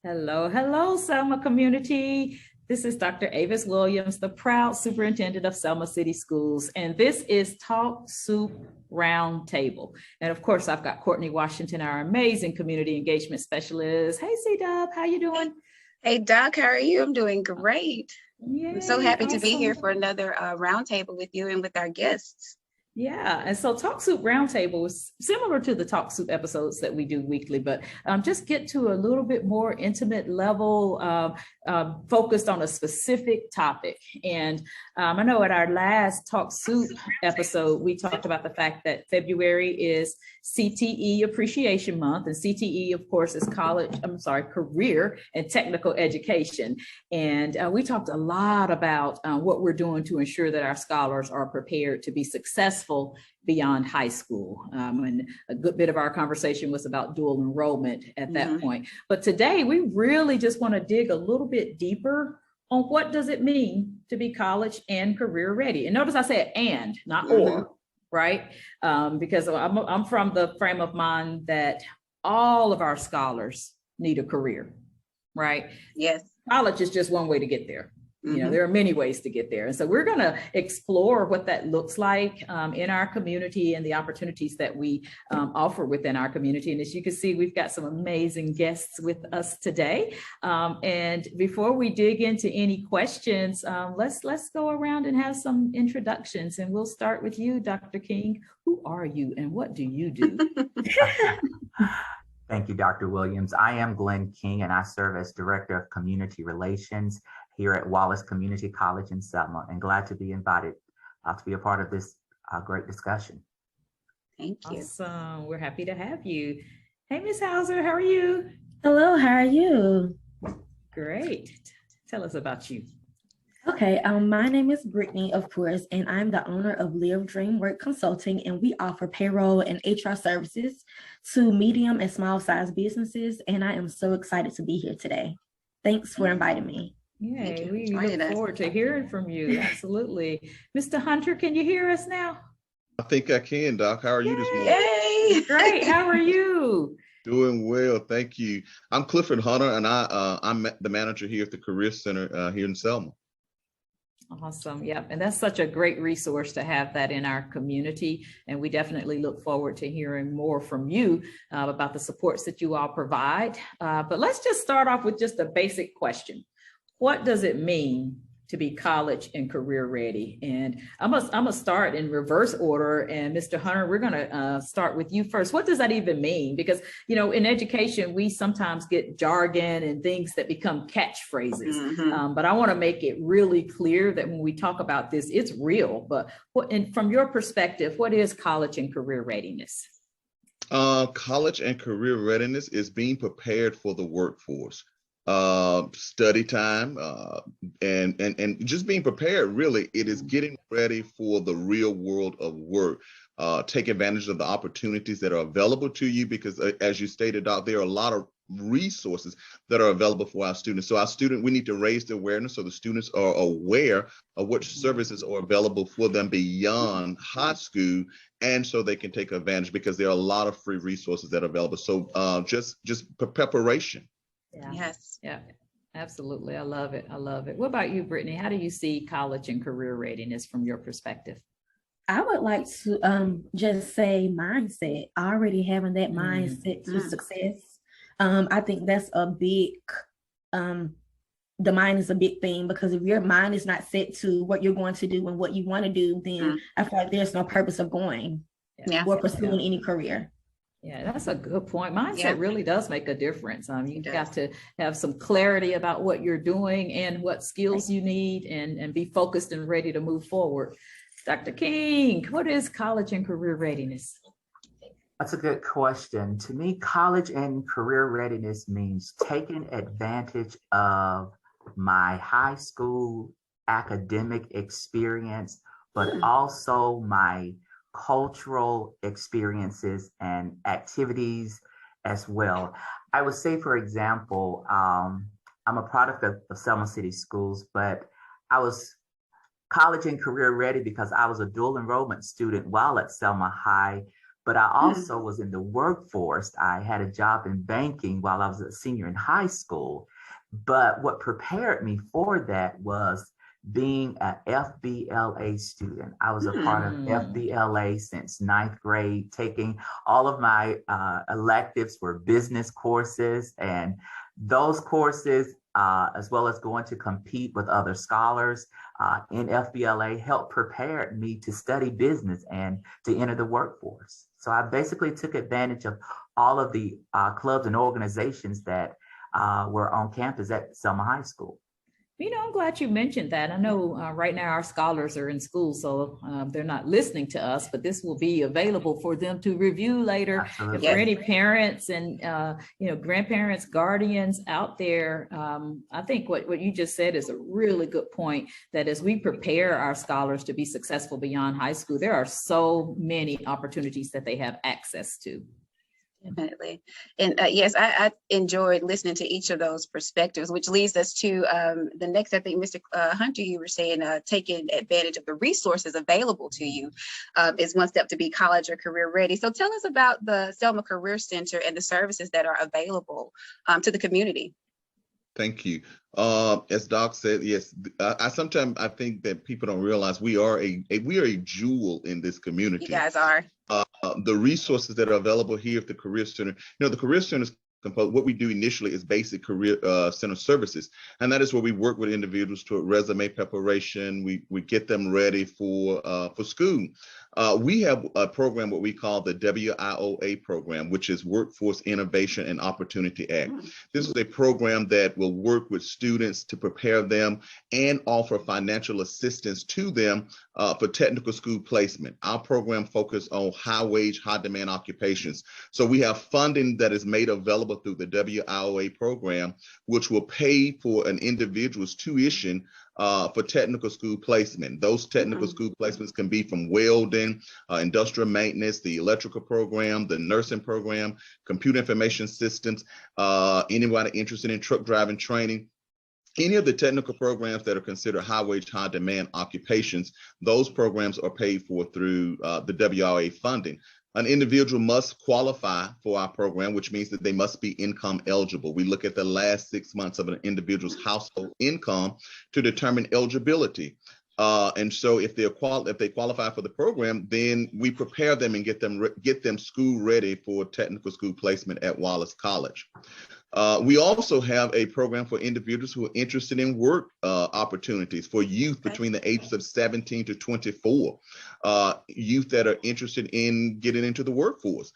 Hello, hello, Selma community. This is Dr. Avis Williams, the proud superintendent of Selma City Schools, and this is Talk Soup Roundtable. And of course, I've got Courtney Washington, our amazing community engagement specialist. Hey, C-Dub, how you doing? Hey, Doc, how are you? I'm doing great. I'm so Yay, happy to be here awesome. for another roundtable with you and with our guests. Yeah, and so Talk Soup Roundtable is similar to the Talk Soup episodes that we do weekly, but just get to a little bit more intimate level, focused on a specific topic. And I know at our last Talk Soup episode, we talked about the fact that February is CTE Appreciation Month, and CTE, of course, is career and technical education. And we talked a lot about what we're doing to ensure that our scholars are prepared to be successful beyond high school. And a good bit of our conversation was about dual enrollment at that point. But today we really just want to dig a little bit deeper on what does it mean to be college and career ready. And notice I said and, not or, right? Because I'm from the frame of mind that all of our scholars need a career, right? Yes. College is just one way to get there. You know, there are many ways to get there. And so we're going to explore what that looks like in our community and the opportunities that we offer within our community. And as you can see, we've got some amazing guests with us today. And before we dig into any questions, let's go around and have some introductions. And we'll start with you, Dr. King. Who are you and what do you do? Thank you, Dr. Williams. I am Glenn King, and I serve as Director of Community Relations here at Wallace Community College in Selma, and glad to be invited to be a part of this great discussion. Thank you. Awesome. We're happy to have you. Hey, Ms. Hauser, how are you? Hello, how are you? Great. Tell us about you. Okay, my name is Brittany, of course, and I'm the owner of Live Dream Work Consulting, and we offer payroll and HR services to medium and small size businesses, and I am so excited to be here today. Thanks for inviting me. Yay, we look forward to hearing from you. Absolutely. Mr. Hunter, can you hear us now? I think I can, Doc. How are you this morning? Yay! Great. How are you? Doing well, thank you. I'm Clifford Hunter, and I'm the manager here at the Career Center here in Selma. Awesome. Yep. And that's such a great resource to have that in our community. And we definitely look forward to hearing more from you about the supports that you all provide. But let's just start off with just a basic question. What does it mean to be college and career ready? And I'm gonna start in reverse order. And Mr. Hunter, we're gonna start with you first. What does that even mean? Because, you know, in education, we sometimes get jargon and things that become catchphrases. But I wanna make it really clear that when we talk about this, it's real. But and from your perspective, what is college and career readiness? College and career readiness is being prepared for the workforce. Study time, and just being prepared. Really, it is getting ready for the real world of work. Take advantage of the opportunities that are available to you, because as you stated, Doc, there are a lot of resources that are available for our students. So we need to raise the awareness so the students are aware of which services are available for them beyond high school, and so they can take advantage, because there are a lot of free resources that are available. So just preparation. Yeah. Yes. Yeah, absolutely. I love it. I love it. What about you, Brittany? How do you see college and career readiness from your perspective? I would like to just say mindset, already having that mindset to success. I think that's a big, the mind is a big thing, because if your mind is not set to what you're going to do and what you want to do, then I feel like there's no purpose of going or pursuing any career. Yeah, that's a good point. Mindset really does make a difference. You've got to have some clarity about what you're doing and what skills you need, and be focused and ready to move forward. Dr. King, what is college and career readiness? That's a good question. To me, college and career readiness means taking advantage of my high school academic experience, but also my cultural experiences and activities as well. I would say, for example, I'm a product of Selma City Schools, but I was college and career ready because I was a dual enrollment student while at Selma High, but I also was in the workforce. I had a job in banking while I was a senior in high school. But what prepared me for that was being an FBLA student. I was a part of FBLA since ninth grade, taking all of my electives were business courses, and those courses, as well as going to compete with other scholars in FBLA, helped prepare me to study business and to enter the workforce. So I basically took advantage of all of the clubs and organizations that were on campus at Selma High School. I'm glad you mentioned that. I know right now our scholars are in school, so they're not listening to us, but this will be available for them to review later. Absolutely. If there are any parents and grandparents, guardians out there, I think what you just said is a really good point, that as we prepare our scholars to be successful beyond high school, there are so many opportunities that they have access to. Definitely. And yes, I enjoyed listening to each of those perspectives, which leads us to the next, I think, Mr. Hunter, you were saying taking advantage of the resources available to you is one step to be college or career ready. So tell us about the Selma Career Center and the services that are available to the community. Thank you. As Doc said, yes, I sometimes I think that people don't realize we are a jewel in this community. You guys are. The resources that are available here at the Career Center, the Career Center is composed. What we do initially is basic career center services, and that is where we work with individuals toward resume preparation. We get them ready for school. We have a program what we call the WIOA program, which is Workforce Innovation and Opportunity Act. This is a program that will work with students to prepare them and offer financial assistance to them for technical school placement. Our program focuses on high wage, high demand occupations. So we have funding that is made available through the WIOA program, which will pay for an individual's tuition for technical school placement. Those technical school placements can be from welding, industrial maintenance, the electrical program, the nursing program, computer information systems, anybody interested in truck driving training. Any of the technical programs that are considered high wage, high demand occupations, those programs are paid for through the WIOA funding. An individual must qualify for our program, which means that they must be income eligible. We look at the last 6 months of an individual's household income to determine eligibility. And so if they qualify for the program, then we prepare them and get them school ready for technical school placement at Wallace College. We also have a program for individuals who are interested in work opportunities for youth between the ages of 17 to 24, youth that are interested in getting into the workforce,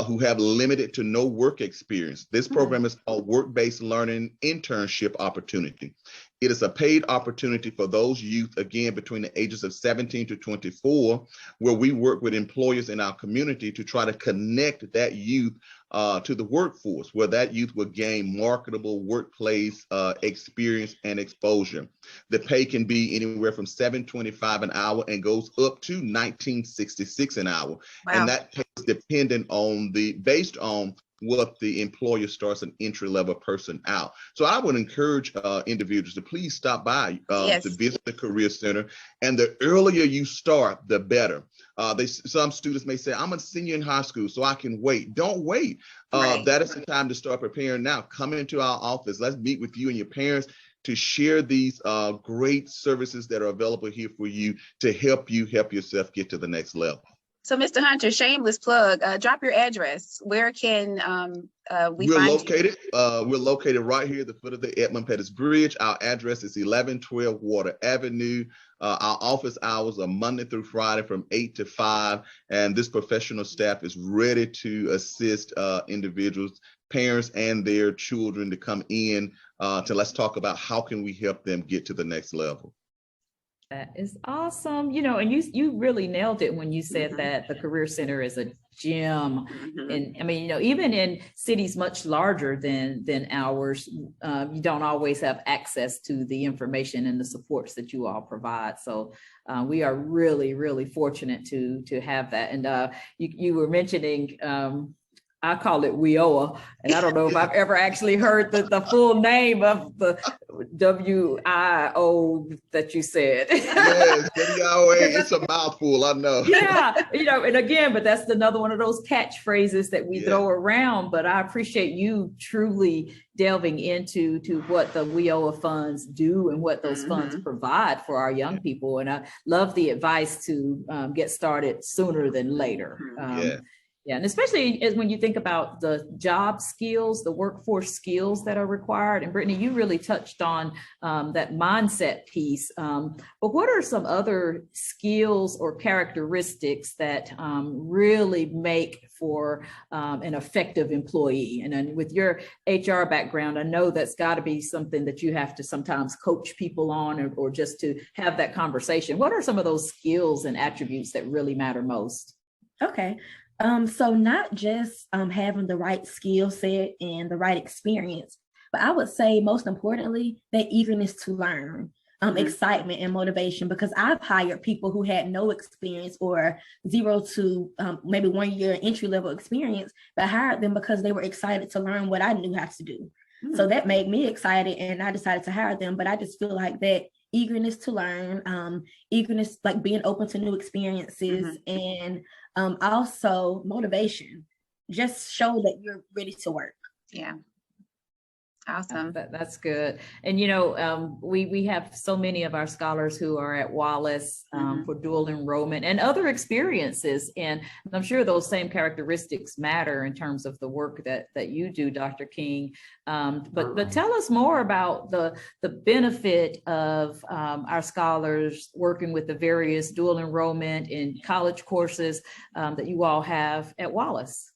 who have limited to no work experience. This program is called Work-Based Learning Internship Opportunity. It is a paid opportunity for those youth, again, between the ages of 17 to 24, where we work with employers in our community to try to connect that youth to the workforce, where that youth will gain marketable workplace experience and exposure. The pay can be anywhere from $7.25 an hour and goes up to $19.66 an hour. Wow. And that pay is dependent on based on what the employer starts an entry-level person out. So I would encourage individuals to please stop by to visit the Career Center. And the earlier you start, the better. Some students may say, I'm a senior in high school, so I can wait. Don't wait. That is the time to start preparing now. Come into our office. Let's meet with you and your parents to share these great services that are available here for you to help yourself get to the next level. So, Mr. Hunter, shameless plug, drop your address. Where can we find you? We're located right here at the foot of the Edmund Pettus Bridge. Our address is 1112 Water Avenue. Our office hours are Monday through Friday from 8 to 5. And this professional staff is ready to assist individuals, parents, and their children to come in to let's talk about how can we help them get to the next level. That is awesome. And you really nailed it when you said that the Career Center is a gem. And I mean, even in cities much larger than ours, you don't always have access to the information and the supports that you all provide. So we are really, really fortunate to have that. And you were mentioning I call it WIOA, and I don't know if I've ever actually heard the full name of the WIO that you said. Yes, WIOA, it's a mouthful, I know. Yeah, and again, but that's another one of those catchphrases that we throw around. But I appreciate you truly delving into what the WIOA funds do and what those funds provide for our young people. And I love the advice to get started sooner than later. Yeah, and especially when you think about the job skills, the workforce skills that are required. And Brittany, you really touched on that mindset piece. But what are some other skills or characteristics that really make for an effective employee? And then with your HR background, I know that's got to be something that you have to sometimes coach people on or just to have that conversation. What are some of those skills and attributes that really matter most? Okay. So not just having the right skill set and the right experience, but I would say most importantly, that eagerness to learn, excitement and motivation, because I've hired people who had no experience or 0 to maybe 1 year entry level experience, but I hired them because they were excited to learn what I knew how to do. So that made me excited and I decided to hire them. But I just feel like that eagerness to learn, eagerness, like being open to new experiences, and also motivation, just show that you're ready to work. Yeah. Awesome. That's good. And, we have so many of our scholars who are at Wallace for dual enrollment and other experiences. And I'm sure those same characteristics matter in terms of the work that you do, Dr. King. But tell us more about the benefit of our scholars working with the various dual enrollment in college courses that you all have at Wallace.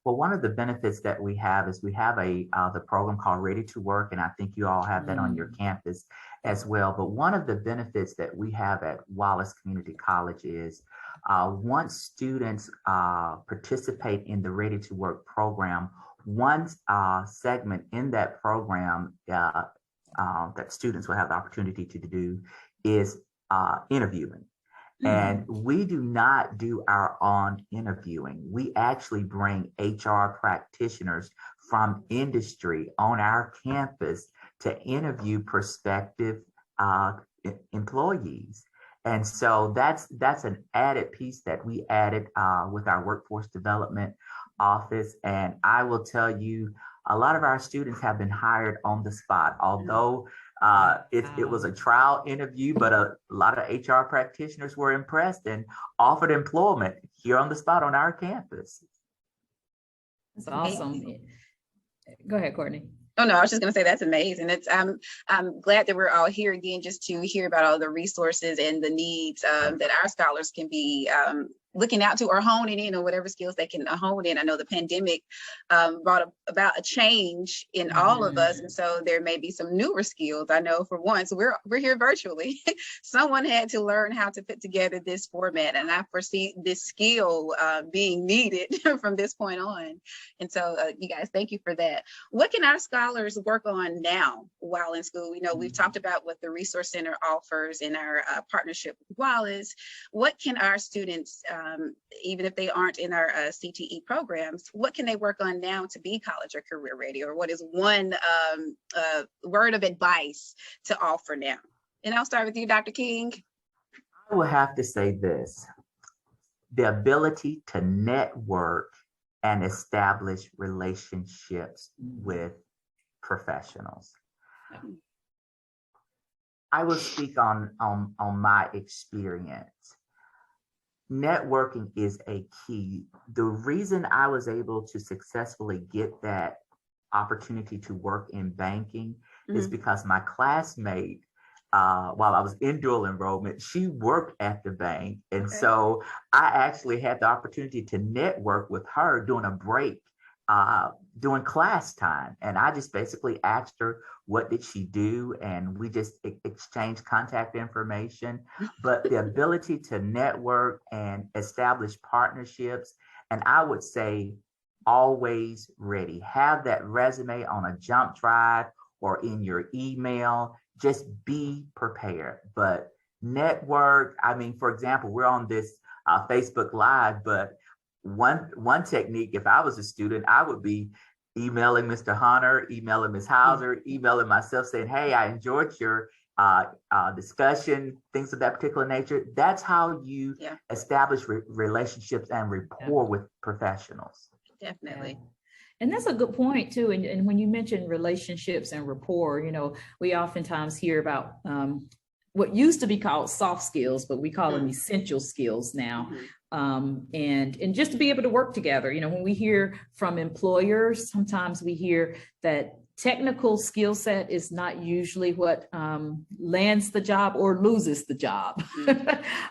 Well, one of the benefits that we have is we have the program called Ready to Work, and I think you all have that on your campus as well. But one of the benefits that we have at Wallace Community College is once students participate in the Ready to Work program, one segment in that program that students will have the opportunity to do is interviewing. And we do not do our own interviewing. We actually bring HR practitioners from industry on our campus to interview prospective employees. And so that's an added piece that we added with our workforce development office. And I will tell you, a lot of our students have been hired on the spot, although it was a trial interview, but a lot of HR practitioners were impressed and offered employment here on the spot on our campus. That's awesome. Go ahead, Courtney. Oh no, I was just going to say that's amazing. I'm glad that we're all here again just to hear about all the resources and the needs that our scholars can be looking out to or honing in, or whatever skills they can hone in. I know the pandemic brought about a change in all of us, and so there may be some newer skills. I know for once we're here virtually. Someone had to learn how to put together this format, and I foresee this skill being needed from this point on. And so you guys, thank you for that. What can our scholars work on now while in school? We've talked about what the Resource Center offers in our partnership with Wallace. What can our students, even if they aren't in our CTE programs, what can they work on now to be college or career ready? Or what is one word of advice to offer now? And I'll start with you, Dr. King. I will have to say this: the ability to network and establish relationships with professionals. I will speak on my experience. Networking is a key. The reason I was able to successfully get that opportunity to work in banking is because my classmate, while I was in dual enrollment, she worked at the bank. And so I actually had the opportunity to network with her during a break, during class time. And I just basically asked her, what did she do? And we just exchanged contact information. But the ability to network and establish partnerships, and I would say always ready. Have that resume on a jump drive or in your email. Just be prepared. But network, I mean, for example, we're on this Facebook Live, but one technique, if I was a student, I would be emailing Mr. Hunter, emailing Ms. Hauser, emailing myself saying, hey, I enjoyed your discussion, things of that particular nature. That's how you establish relationships and rapport with professionals. Definitely. And that's a good point too. And when you mention relationships and rapport, you know, we oftentimes hear about what used to be called soft skills, but we call them essential skills now. And just to be able to work together. You know, when we hear from employers, sometimes we hear that technical skill set is not usually what lands the job or loses the job.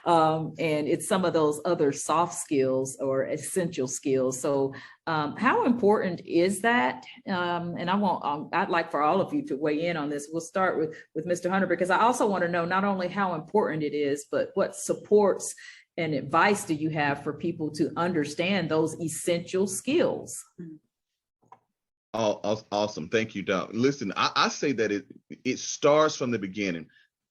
And it's some of those other soft skills or essential skills. So how important is that? And I'd like for all of you to weigh in on this. We'll start with Mr. Hunter, because I also want to know not only how important it is, but what supports and advice do you have for people to understand those essential skills? Oh, awesome. Thank you, Doc. Listen, I say that it starts from the beginning.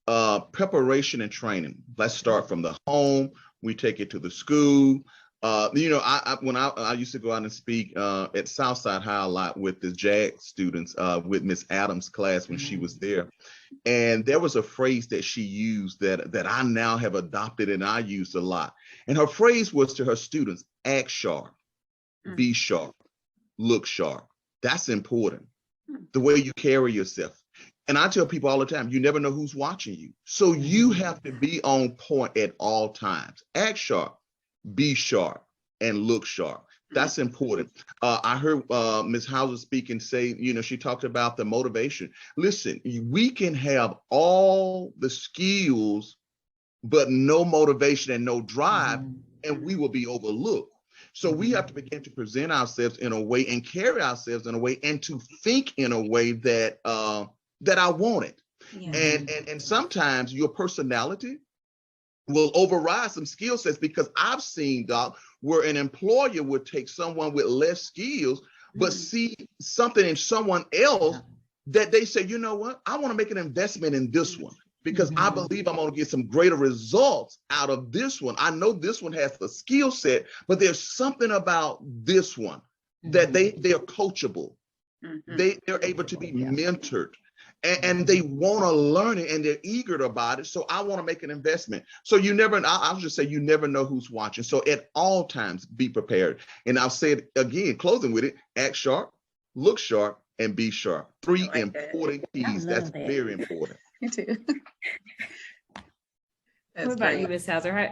Preparation and training. Let's start from the home. We take it to the school. You know, when I used to go out and speak at Southside High a lot with the JAG students, with Miss Adams' class when she was there. And there was a phrase that she used that I now have adopted and I used a lot. And her phrase was to her students: act sharp, be sharp, look sharp. That's important. The way you carry yourself. And I tell people all the time, you never know who's watching you. So you have to be on point at all times. Act sharp, be sharp, and look sharp. That's important. I heard Ms. Hauser speak and say, you know, she talked about the motivation. Listen, we can have all the skills, but no motivation and no drive, and we will be overlooked. So we have to begin to present ourselves in a way and carry ourselves in a way and to think in a way that I want it. And sometimes your personality will override some skill sets, because I've seen, Doc, where an employer would take someone with less skills, but see something in someone else that they say, you know what, I want to make an investment in this one, because I believe I'm going to get some greater results out of this one. I know this one has the skill set, but there's something about this one that they're coachable. They're able to be mentored, and they want to learn it, and they're eager about it. So I want to make an investment. So I'll just say, you never know who's watching. So at all times, be prepared. And I'll say it again, closing with it: act sharp, look sharp, and be sharp. Three important keys. That's very important. Me too. What about you, Ms. Hauser?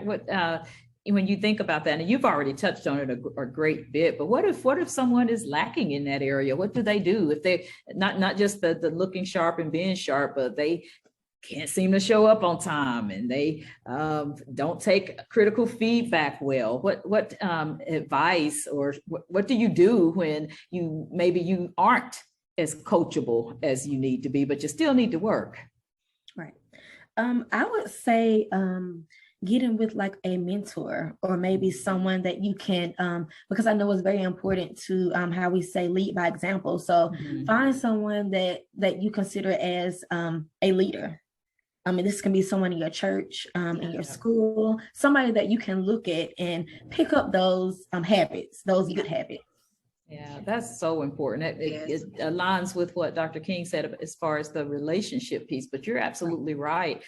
When you think about that, and you've already touched on it a great bit, but what if someone is lacking in that area? What do they do if they not just the looking sharp and being sharp, but they can't seem to show up on time, and they don't take critical feedback well? What advice, or what do you do when you aren't as coachable as you need to be, but you still need to work? Right. I would say getting with like a mentor, or maybe someone that you can, because I know it's very important to how we say lead by example. So find someone that you consider as a leader. And this can be someone in your church, in your school, somebody that you can look at and pick up those habits, those good habits. Yeah, that's so important. It aligns with what Dr. King said as far as the relationship piece, but you're absolutely right.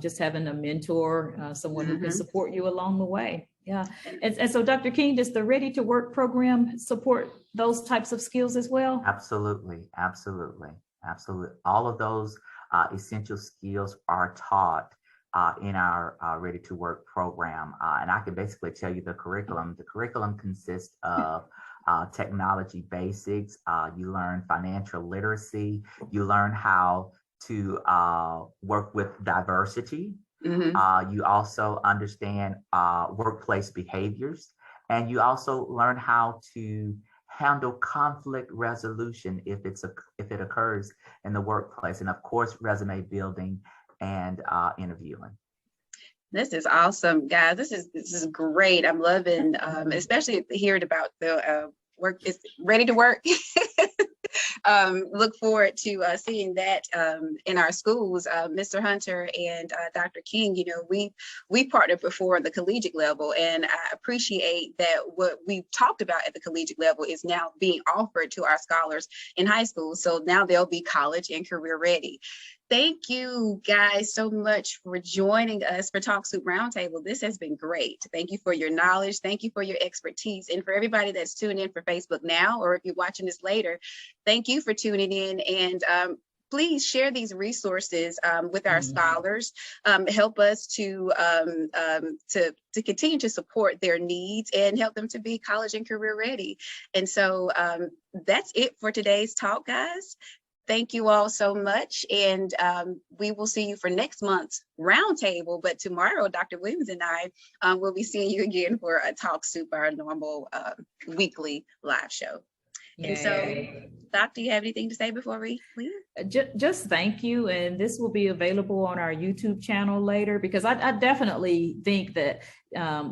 Just having a mentor, someone who can support you along the way. Yeah. And so, Dr. King, does the Ready to Work program support those types of skills as well? Absolutely. All of those essential skills are taught in our Ready to Work program. And I can basically tell you the curriculum. The curriculum consists of technology basics. You learn financial literacy. You learn how to work with diversity. You also understand workplace behaviors, and you also learn how to handle conflict resolution if it occurs in the workplace, and of course, resume building and interviewing. This is awesome, guys. This is great. I'm loving, especially hearing about the work is ready to work. look forward to seeing that in our schools. Mr. Hunter and Dr. King, you know, we partnered before the collegiate level, and I appreciate that what we've talked about at the collegiate level is now being offered to our scholars in high school. So now they'll be college and career ready. Thank you guys so much for joining us for TalkSoup Roundtable. This has been great. Thank you for your knowledge. Thank you for your expertise. And for everybody that's tuning in for Facebook now, or if you're watching this later, thank you for tuning in. And please share these resources with our scholars. Help us to continue to support their needs and help them to be college and career ready. And so that's it for today's talk, guys. Thank you all so much. And we will see you for next month's roundtable. But tomorrow, Dr. Williams and I will be seeing you again for a TalkSoup, our normal weekly live show. Yay. And so, Doc, do you have anything to say before we leave? Just thank you. And this will be available on our YouTube channel later, because I definitely think that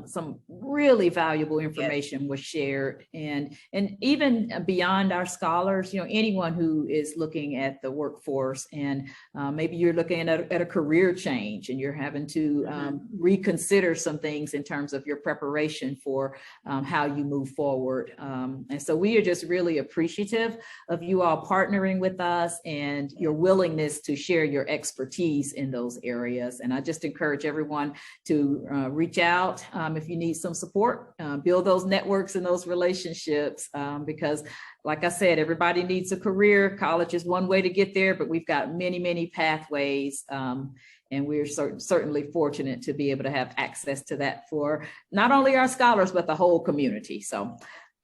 some really valuable information was shared, and even beyond our scholars, you know, anyone who is looking at the workforce, and maybe you're looking at a career change and you're having to reconsider some things in terms of your preparation for how you move forward. And so we are just really appreciative of you all partnering with us and your willingness to share your expertise in those areas. And I just encourage everyone to reach out if you need some support, build those networks and those relationships, because like I said, everybody needs a career. College is one way to get there, but we've got many, many pathways. And we're certainly fortunate to be able to have access to that for not only our scholars, but the whole community. So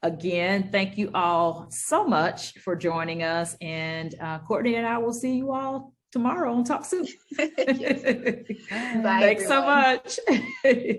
again, thank you all so much for joining us. And Courtney and I will see you all tomorrow on TalkSoup. Bye, Thanks everyone. so much.